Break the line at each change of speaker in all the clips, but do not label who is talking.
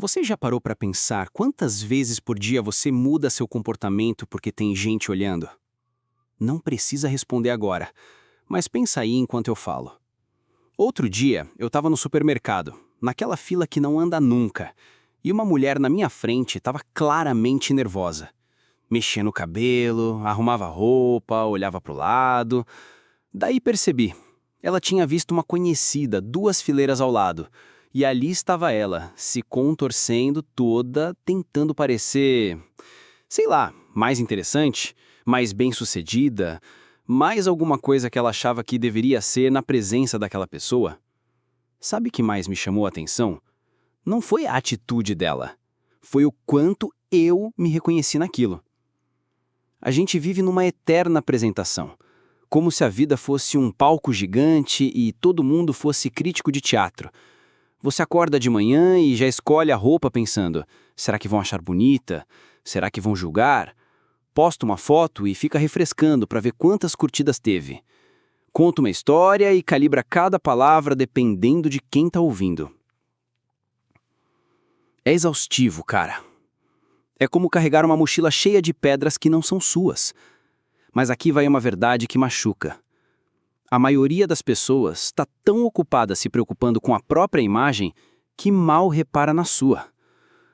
Você já parou para pensar quantas vezes por dia você muda seu comportamento porque tem gente olhando? Não precisa responder agora, mas pensa aí enquanto eu falo. Outro dia, eu estava no supermercado, naquela fila que não anda nunca, e uma mulher na minha frente estava claramente nervosa. Mexia no cabelo, arrumava roupa, olhava para o lado. Daí percebi. Ela tinha visto uma conhecida 2 fileiras ao lado. E ali estava ela, se contorcendo toda, tentando parecer, sei lá, mais interessante, mais bem-sucedida, mais alguma coisa que ela achava que deveria ser na presença daquela pessoa. Sabe o que mais me chamou a atenção? Não foi a atitude dela. Foi o quanto eu me reconheci naquilo. A gente vive numa eterna apresentação, como se a vida fosse um palco gigante e todo mundo fosse crítico de teatro. Você acorda de manhã e já escolhe a roupa pensando: será que vão achar bonita? Será que vão julgar? Posta uma foto e fica refrescando para ver quantas curtidas teve. Conta uma história e calibra cada palavra dependendo de quem está ouvindo. É exaustivo, cara. É como carregar uma mochila cheia de pedras que não são suas. Mas aqui vai uma verdade que machuca. A maioria das pessoas está tão ocupada se preocupando com a própria imagem que mal repara na sua.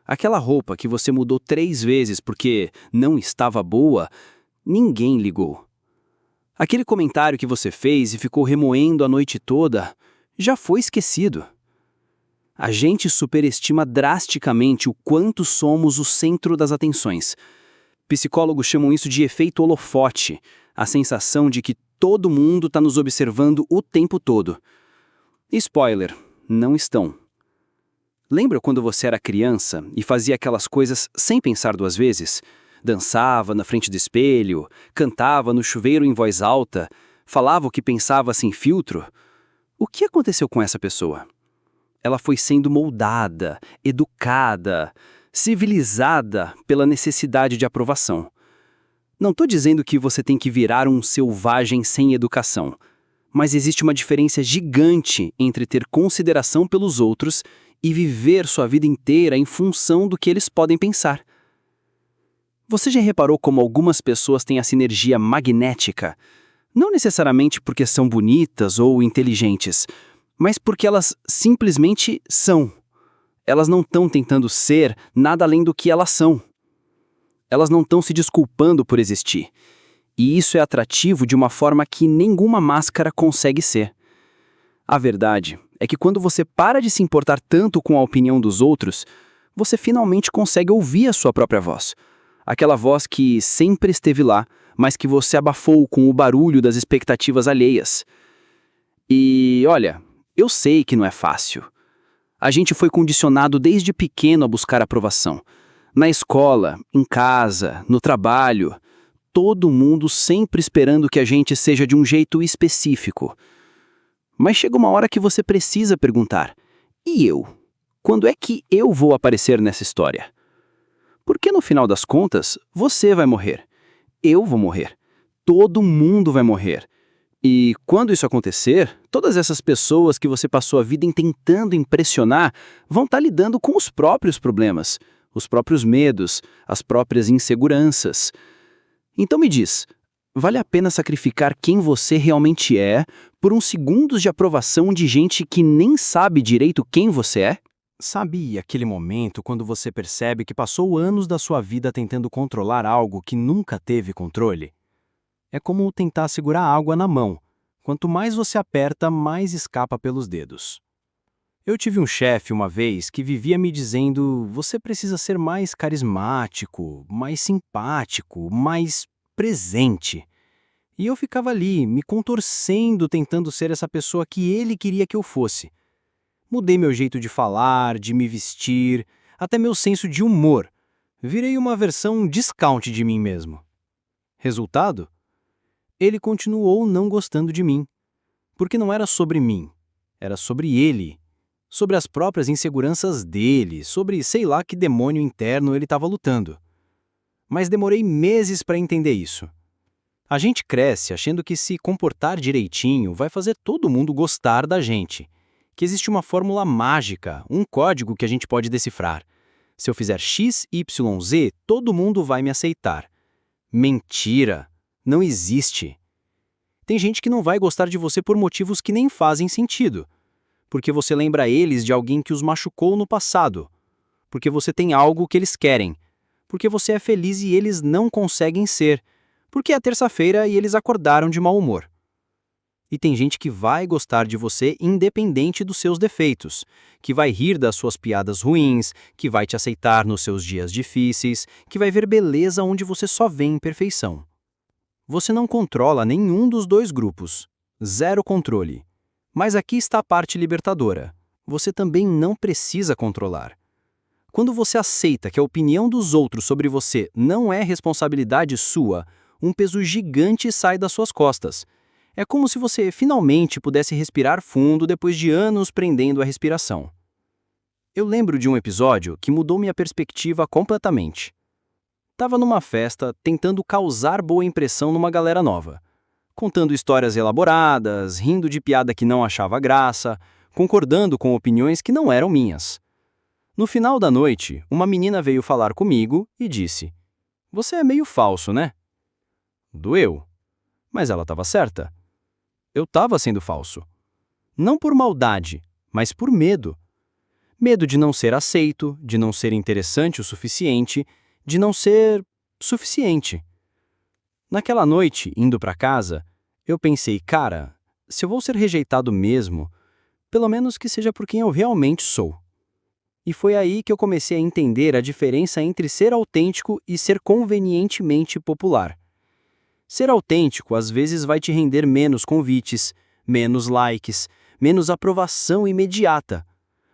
Aquela roupa que você mudou 3 vezes porque não estava boa, ninguém ligou. Aquele comentário que você fez e ficou remoendo a noite toda, já foi esquecido. A gente superestima drasticamente o quanto somos o centro das atenções. Psicólogos chamam isso de efeito holofote, a sensação de que todo mundo está nos observando o tempo todo. Spoiler, não estão. Lembra quando você era criança e fazia aquelas coisas sem pensar 2 vezes? Dançava na frente do espelho, cantava no chuveiro em voz alta, falava o que pensava sem filtro? O que aconteceu com essa pessoa? Ela foi sendo moldada, educada, civilizada pela necessidade de aprovação. Não estou dizendo que você tem que virar um selvagem sem educação, mas existe uma diferença gigante entre ter consideração pelos outros e viver sua vida inteira em função do que eles podem pensar. Você já reparou como algumas pessoas têm essa energia magnética? Não necessariamente porque são bonitas ou inteligentes, mas porque elas simplesmente são. Elas não estão tentando ser nada além do que elas são. Elas não estão se desculpando por existir. E isso é atrativo de uma forma que nenhuma máscara consegue ser. A verdade é que quando você para de se importar tanto com a opinião dos outros, você finalmente consegue ouvir a sua própria voz. Aquela voz que sempre esteve lá, mas que você abafou com o barulho das expectativas alheias. E, olha, eu sei que não é fácil. A gente foi condicionado desde pequeno a buscar aprovação. Na escola, em casa, no trabalho, todo mundo sempre esperando que a gente seja de um jeito específico. Mas chega uma hora que você precisa perguntar: e eu? Quando é que eu vou aparecer nessa história? Porque no final das contas, você vai morrer. Eu vou morrer. Todo mundo vai morrer. E quando isso acontecer, todas essas pessoas que você passou a vida tentando impressionar vão estar lidando com os próprios problemas, os próprios medos, as próprias inseguranças. Então me diz, vale a pena sacrificar quem você realmente é por uns segundos de aprovação de gente que nem sabe direito quem você é? Sabe aquele momento quando você percebe que passou anos da sua vida tentando controlar algo que nunca teve controle? É como tentar segurar água na mão. Quanto mais você aperta, mais escapa pelos dedos. Eu tive um chefe uma vez que vivia me dizendo: você precisa ser mais carismático, mais simpático, mais presente. E eu ficava ali, me contorcendo, tentando ser essa pessoa que ele queria que eu fosse. Mudei meu jeito de falar, de me vestir, até meu senso de humor. Virei uma versão discount de mim mesmo. Resultado? Ele continuou não gostando de mim. Porque não era sobre mim, era sobre ele. Sobre as próprias inseguranças dele, sobre sei lá que demônio interno ele estava lutando. Mas demorei meses para entender isso. A gente cresce achando que se comportar direitinho vai fazer todo mundo gostar da gente, que existe uma fórmula mágica, um código que a gente pode decifrar. Se eu fizer X, Y, Z, todo mundo vai me aceitar. Mentira! Não existe. Tem gente que não vai gostar de você por motivos que nem fazem sentido. Porque você lembra eles de alguém que os machucou no passado. Porque você tem algo que eles querem. Porque você é feliz e eles não conseguem ser. Porque é terça-feira e eles acordaram de mau humor. E tem gente que vai gostar de você independente dos seus defeitos, que vai rir das suas piadas ruins, que vai te aceitar nos seus dias difíceis, que vai ver beleza onde você só vê imperfeição. Você não controla nenhum dos dois grupos. Zero controle. Mas aqui está a parte libertadora. Você também não precisa controlar. Quando você aceita que a opinião dos outros sobre você não é responsabilidade sua, um peso gigante sai das suas costas. É como se você finalmente pudesse respirar fundo depois de anos prendendo a respiração. Eu lembro de um episódio que mudou minha perspectiva completamente. Tava numa festa tentando causar boa impressão numa galera nova. Contando histórias elaboradas, rindo de piada que não achava graça, concordando com opiniões que não eram minhas. No final da noite, uma menina veio falar comigo e disse: "Você é meio falso, né?" Doeu. Mas ela estava certa. Eu estava sendo falso. Não por maldade, mas por medo. Medo de não ser aceito, de não ser interessante o suficiente, de não ser suficiente. Naquela noite, indo para casa, eu pensei, cara, se eu vou ser rejeitado mesmo, pelo menos que seja por quem eu realmente sou. E foi aí que eu comecei a entender a diferença entre ser autêntico e ser convenientemente popular. Ser autêntico às vezes vai te render menos convites, menos likes, menos aprovação imediata,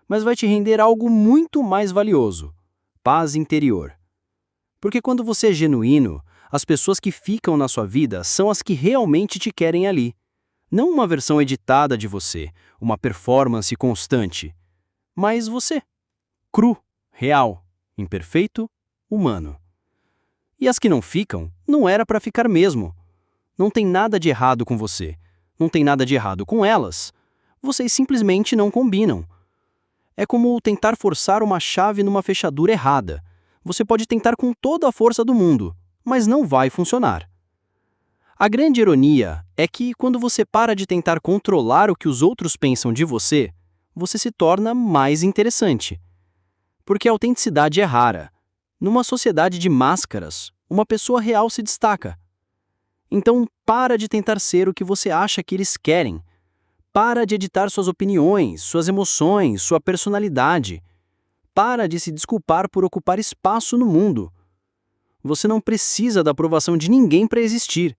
mas vai te render algo muito mais valioso: paz interior. Porque quando você é genuíno, as pessoas que ficam na sua vida são as que realmente te querem ali. Não uma versão editada de você, uma performance constante, mas você, cru, real, imperfeito, humano. E as que não ficam, não era para ficar mesmo. Não tem nada de errado com você. Não tem nada de errado com elas. Vocês simplesmente não combinam. É como tentar forçar uma chave numa fechadura errada. Você pode tentar com toda a força do mundo, mas não vai funcionar. A grande ironia é que, quando você para de tentar controlar o que os outros pensam de você, você se torna mais interessante. Porque a autenticidade é rara. Numa sociedade de máscaras, uma pessoa real se destaca. Então, para de tentar ser o que você acha que eles querem. Para de editar suas opiniões, suas emoções, sua personalidade. Para de se desculpar por ocupar espaço no mundo. Você não precisa da aprovação de ninguém para existir.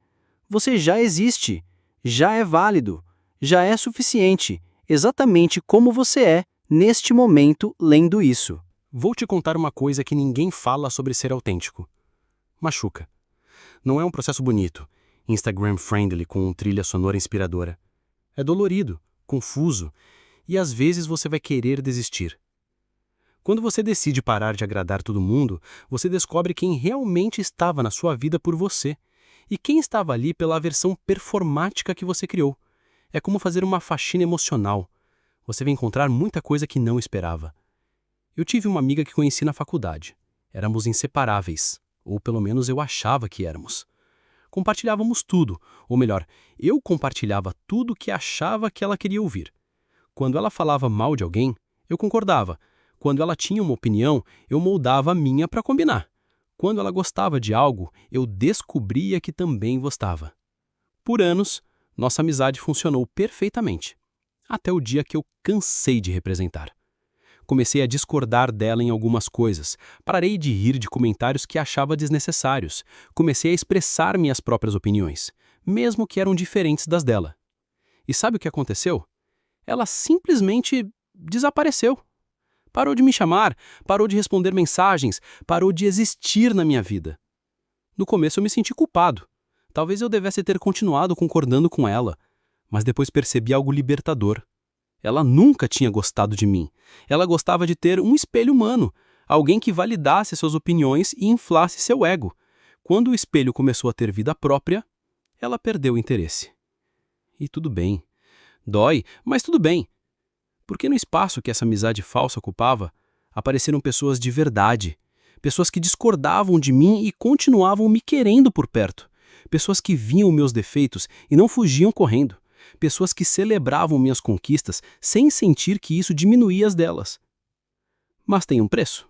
Você já existe, já é válido, já é suficiente, exatamente como você é, neste momento, lendo isso.
Vou te contar uma coisa que ninguém fala sobre ser autêntico. Machuca. Não é um processo bonito, Instagram-friendly com trilha sonora inspiradora. É dolorido, confuso, e às vezes você vai querer desistir. Quando você decide parar de agradar todo mundo, você descobre quem realmente estava na sua vida por você e quem estava ali pela versão performática que você criou. É como fazer uma faxina emocional. Você vai encontrar muita coisa que não esperava. Eu tive uma amiga que conheci na faculdade. Éramos inseparáveis, ou pelo menos eu achava que éramos. Compartilhávamos tudo, ou melhor, eu compartilhava tudo que achava que ela queria ouvir. Quando ela falava mal de alguém, eu concordava. Quando ela tinha uma opinião, eu moldava a minha para combinar. Quando ela gostava de algo, eu descobria que também gostava. Por anos, nossa amizade funcionou perfeitamente. Até o dia que eu cansei de representar. Comecei a discordar dela em algumas coisas. Parei de rir de comentários que achava desnecessários. Comecei a expressar minhas próprias opiniões, mesmo que eram diferentes das dela. E sabe o que aconteceu? Ela simplesmente desapareceu. Parou de me chamar, parou de responder mensagens, parou de existir na minha vida. No começo eu me senti culpado. Talvez eu devesse ter continuado concordando com ela, mas depois percebi algo libertador. Ela nunca tinha gostado de mim. Ela gostava de ter um espelho humano, alguém que validasse suas opiniões e inflasse seu ego. Quando o espelho começou a ter vida própria, ela perdeu o interesse. E tudo bem. Dói, mas tudo bem. Porque no espaço que essa amizade falsa ocupava, Apareceram pessoas de verdade. Pessoas que discordavam de mim e continuavam me querendo por perto. Pessoas que viam meus defeitos e não fugiam correndo. Pessoas que celebravam minhas conquistas sem sentir que isso diminuía as delas. Mas tem um preço?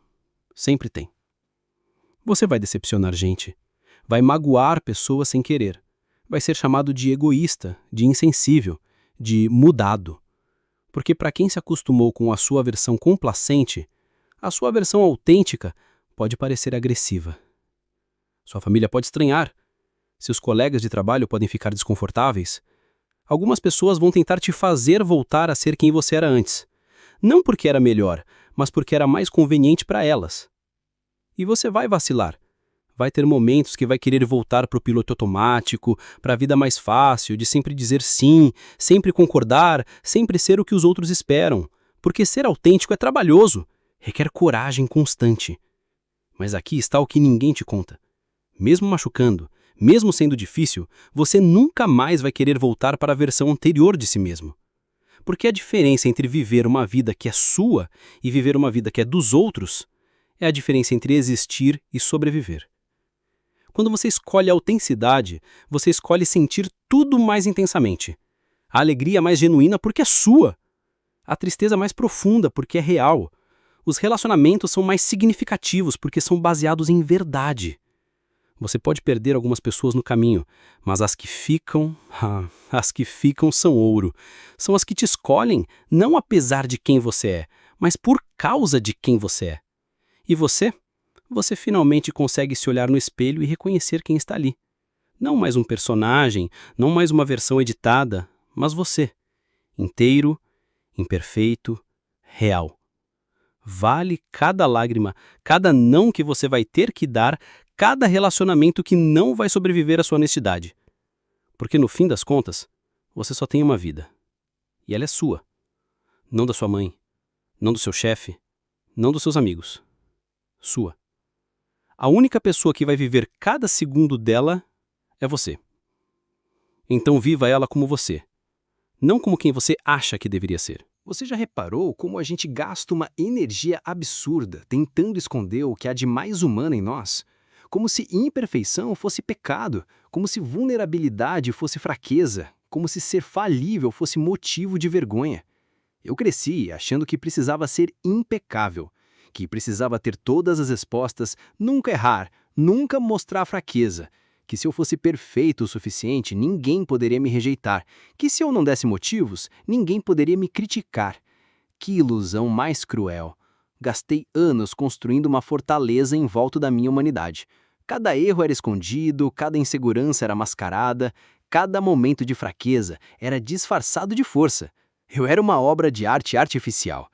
Sempre tem. Você vai decepcionar gente. Vai magoar pessoas sem querer. Vai ser chamado de egoísta, de insensível, de mudado. Porque para quem se acostumou com a sua versão complacente, a sua versão autêntica pode parecer agressiva. Sua família pode estranhar. Seus colegas de trabalho podem ficar desconfortáveis. Algumas pessoas vão tentar te fazer voltar a ser quem você era antes. Não porque era melhor, mas porque era mais conveniente para elas. E você vai vacilar. Vai ter momentos que vai querer voltar para o piloto automático, para a vida mais fácil, de sempre dizer sim, sempre concordar, sempre ser o que os outros esperam. Porque ser autêntico é trabalhoso, requer coragem constante. Mas aqui está o que ninguém te conta. Mesmo machucando, mesmo sendo difícil, você nunca mais vai querer voltar para a versão anterior de si mesmo. Porque a diferença entre viver uma vida que é sua e viver uma vida que é dos outros é a diferença entre existir e sobreviver. Quando você escolhe a autenticidade, você escolhe sentir tudo mais intensamente. A alegria mais genuína porque é sua. A tristeza mais profunda porque é real. Os relacionamentos são mais significativos porque são baseados em verdade. Você pode perder algumas pessoas no caminho, mas as que ficam são ouro. São as que te escolhem, não apesar de quem você é, mas por causa de quem você é. E você? Você finalmente consegue se olhar no espelho e reconhecer quem está ali. Não mais um personagem, não mais uma versão editada, mas você. Inteiro, imperfeito, real. Vale cada lágrima, cada não que você vai ter que dar, cada relacionamento que não vai sobreviver à sua honestidade. Porque no fim das contas, você só tem uma vida. E ela é sua. Não da sua mãe, não do seu chefe, não dos seus amigos. Sua. A única pessoa que vai viver cada segundo dela é você. Então viva ela como você, não como quem você acha que deveria ser.
Você já reparou como a gente gasta uma energia absurda tentando esconder o que há de mais humano em nós? Como se imperfeição fosse pecado, como se vulnerabilidade fosse fraqueza, como se ser falível fosse motivo de vergonha. Eu cresci achando que precisava ser impecável, que precisava ter todas as respostas, nunca errar, nunca mostrar fraqueza, que se eu fosse perfeito o suficiente, ninguém poderia me rejeitar, que se eu não desse motivos, ninguém poderia me criticar. Que ilusão mais cruel! Gastei anos construindo uma fortaleza em volta da minha humanidade. Cada erro era escondido, cada insegurança era mascarada, cada momento de fraqueza era disfarçado de força. Eu era uma obra de arte artificial.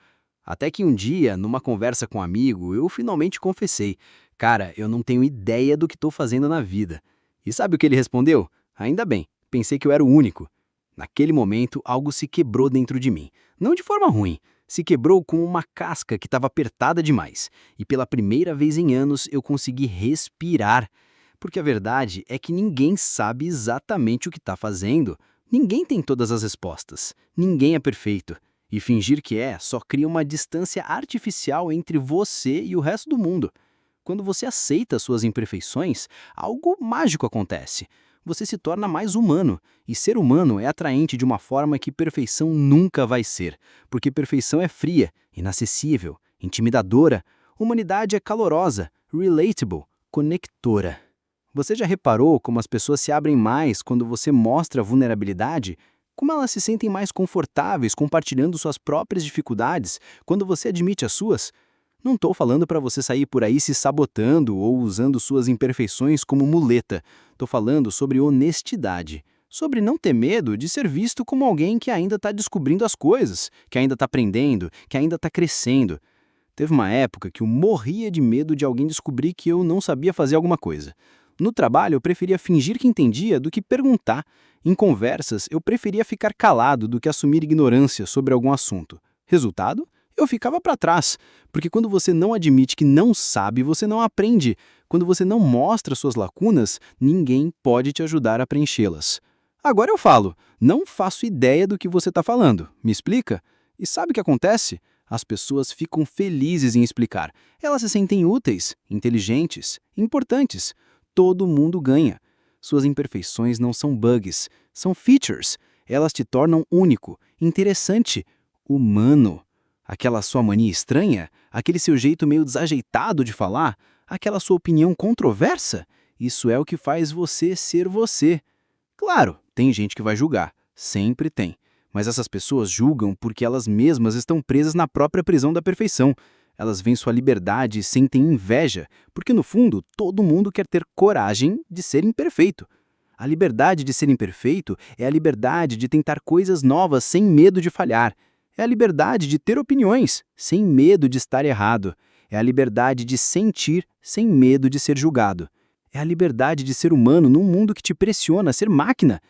Até que um dia, numa conversa com um amigo, eu finalmente confessei: cara, eu não tenho ideia do que estou fazendo na vida. E sabe o que ele respondeu? Ainda bem, pensei que eu era o único. Naquele momento, algo se quebrou dentro de mim. Não de forma ruim, se quebrou com uma casca que estava apertada demais. E pela primeira vez em anos, eu consegui respirar. Porque a verdade é que ninguém sabe exatamente o que está fazendo. Ninguém tem todas as respostas. Ninguém é perfeito. E fingir que é só cria uma distância artificial entre você e o resto do mundo. Quando você aceita suas imperfeições, algo mágico acontece. Você se torna mais humano. E ser humano é atraente de uma forma que perfeição nunca vai ser. Porque perfeição é fria, inacessível, intimidadora. Humanidade é calorosa, relatable, conectora. Você já reparou como as pessoas se abrem mais quando você mostra vulnerabilidade? Como elas se sentem mais confortáveis compartilhando suas próprias dificuldades quando você admite as suas? Não estou falando para você sair por aí se sabotando ou usando suas imperfeições como muleta. Estou falando sobre honestidade, sobre não ter medo de ser visto como alguém que ainda está descobrindo as coisas, que ainda está aprendendo, que ainda está crescendo. Teve uma época que eu morria de medo de alguém descobrir que eu não sabia fazer alguma coisa. No trabalho, eu preferia fingir que entendia do que perguntar. Em conversas, eu preferia ficar calado do que assumir ignorância sobre algum assunto. Resultado? Eu ficava para trás, porque quando você não admite que não sabe, você não aprende. Quando você não mostra suas lacunas, ninguém pode te ajudar a preenchê-las. Agora eu falo, não faço ideia do que você está falando. Me explica? E sabe o que acontece? As pessoas ficam felizes em explicar. Elas se sentem úteis, inteligentes, importantes. Todo mundo ganha. Suas imperfeições não são bugs, são features. Elas te tornam único, interessante, humano. Aquela sua mania estranha, aquele seu jeito meio desajeitado de falar, aquela sua opinião controversa, isso é o que faz você ser você. Claro, tem gente que vai julgar, sempre tem. Mas essas pessoas julgam porque elas mesmas estão presas na própria prisão da perfeição. Elas veem sua liberdade e sentem inveja, porque no fundo todo mundo quer ter coragem de ser imperfeito. A liberdade de ser imperfeito é a liberdade de tentar coisas novas sem medo de falhar. É a liberdade de ter opiniões, sem medo de estar errado. É a liberdade de sentir, sem medo de ser julgado. É a liberdade de ser humano num mundo que te pressiona a ser máquina.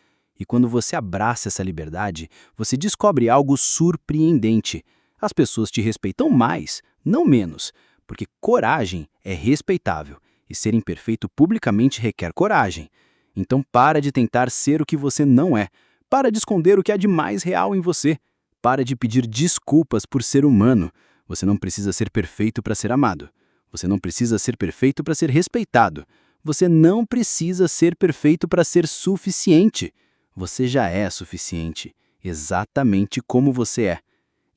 E quando você abraça essa liberdade, você descobre algo surpreendente. As pessoas te respeitam mais, não menos, porque coragem é respeitável e ser imperfeito publicamente requer coragem. Então para de tentar ser o que você não é. Para de esconder o que há de mais real em você. Para de pedir desculpas por ser humano. Você não precisa ser perfeito para ser amado. Você não precisa ser perfeito para ser respeitado. Você não precisa ser perfeito para ser suficiente. Você já é suficiente, exatamente como você é.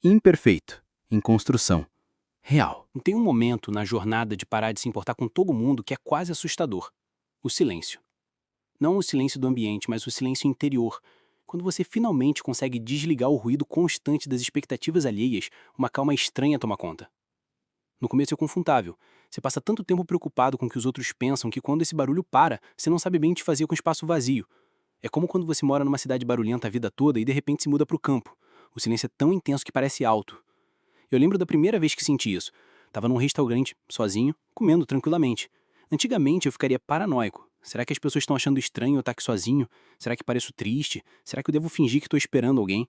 Imperfeito, em construção, real.
Tem um momento na jornada de parar de se importar com todo mundo que é quase assustador. O silêncio. Não o silêncio do ambiente, mas o silêncio interior. Quando você finalmente consegue desligar o ruído constante das expectativas alheias, uma calma estranha toma conta. No começo é confortável. Você passa tanto tempo preocupado com o que os outros pensam que quando esse barulho para, você não sabe bem o que fazer com o espaço vazio. É como quando você mora numa cidade barulhenta a vida toda e de repente se muda para o campo. O silêncio é tão intenso que parece alto. Eu lembro da primeira vez que senti isso. Estava num restaurante, sozinho, comendo tranquilamente. Antigamente eu ficaria paranoico. Será que as pessoas estão achando estranho eu estar aqui sozinho? Será que pareço triste? Será que eu devo fingir que estou esperando alguém?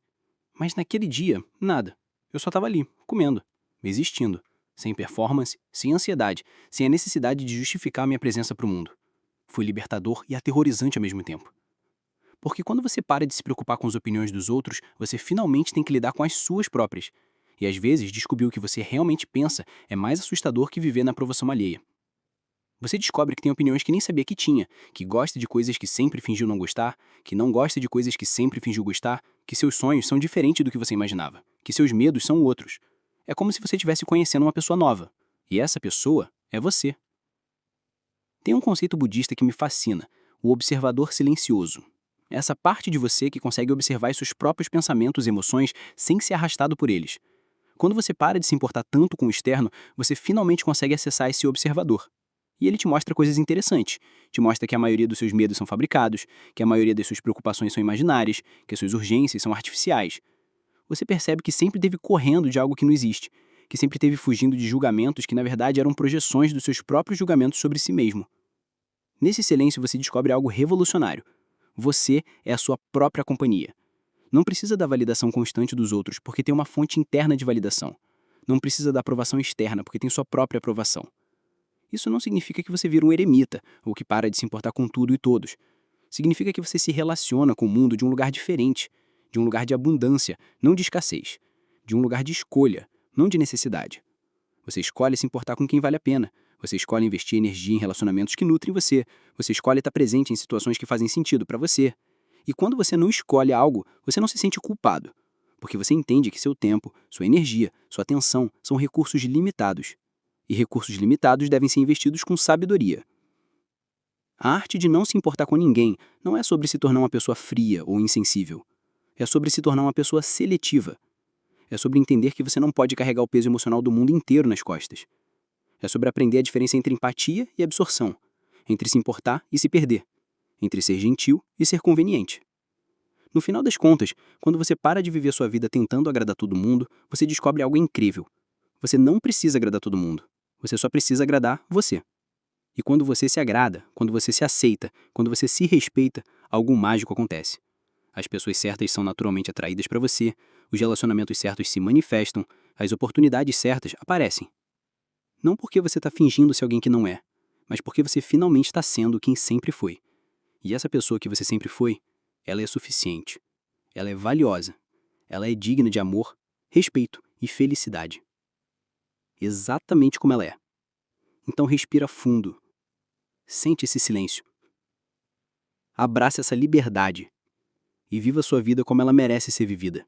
Mas naquele dia, nada. Eu só estava ali, comendo, existindo. Sem performance, sem ansiedade, sem a necessidade de justificar a minha presença para o mundo. Foi libertador e aterrorizante ao mesmo tempo. Porque quando você para de se preocupar com as opiniões dos outros, você finalmente tem que lidar com as suas próprias. E às vezes, descobrir o que você realmente pensa é mais assustador que viver na aprovação alheia. Você descobre que tem opiniões que nem sabia que tinha, que gosta de coisas que sempre fingiu não gostar, que não gosta de coisas que sempre fingiu gostar, que seus sonhos são diferentes do que você imaginava, que seus medos são outros. É como se você estivesse conhecendo uma pessoa nova. E essa pessoa é você. Tem um conceito budista que me fascina, o observador silencioso. Essa parte de você que consegue observar seus próprios pensamentos e emoções sem ser arrastado por eles. Quando você para de se importar tanto com o externo, você finalmente consegue acessar esse observador. E ele te mostra coisas interessantes. Te mostra que a maioria dos seus medos são fabricados, que a maioria das suas preocupações são imaginárias, que as suas urgências são artificiais. Você percebe que sempre esteve correndo de algo que não existe, que sempre esteve fugindo de julgamentos que na verdade eram projeções dos seus próprios julgamentos sobre si mesmo. Nesse silêncio você descobre algo revolucionário. Você é a sua própria companhia. Não precisa da validação constante dos outros, porque tem uma fonte interna de validação. Não precisa da aprovação externa, porque tem sua própria aprovação. Isso não significa que você vira um eremita, ou que para de se importar com tudo e todos. Significa que você se relaciona com o mundo de um lugar diferente, de um lugar de abundância, não de escassez, de um lugar de escolha, não de necessidade. Você escolhe se importar com quem vale a pena. Você escolhe investir energia em relacionamentos que nutrem você. Você escolhe estar presente em situações que fazem sentido para você. E quando você não escolhe algo, você não se sente culpado, porque você entende que seu tempo, sua energia, sua atenção são recursos limitados. E recursos limitados devem ser investidos com sabedoria. A arte de não se importar com ninguém não é sobre se tornar uma pessoa fria ou insensível. É sobre se tornar uma pessoa seletiva. É sobre entender que você não pode carregar o peso emocional do mundo inteiro nas costas. É sobre aprender a diferença entre empatia e absorção, entre se importar e se perder, entre ser gentil e ser conveniente. No final das contas, quando você para de viver sua vida tentando agradar todo mundo, você descobre algo incrível. Você não precisa agradar todo mundo. Você só precisa agradar você. E quando você se agrada, quando você se aceita, quando você se respeita, algo mágico acontece. As pessoas certas são naturalmente atraídas para você, os relacionamentos certos se manifestam, as oportunidades certas aparecem. Não porque você está fingindo ser alguém que não é, mas porque você finalmente está sendo quem sempre foi. E essa pessoa que você sempre foi, ela é suficiente. Ela é valiosa. Ela é digna de amor, respeito e felicidade.
exatamente como ela é. Então respira fundo. Sente esse silêncio. Abrace essa liberdade e viva sua vida como ela merece ser vivida.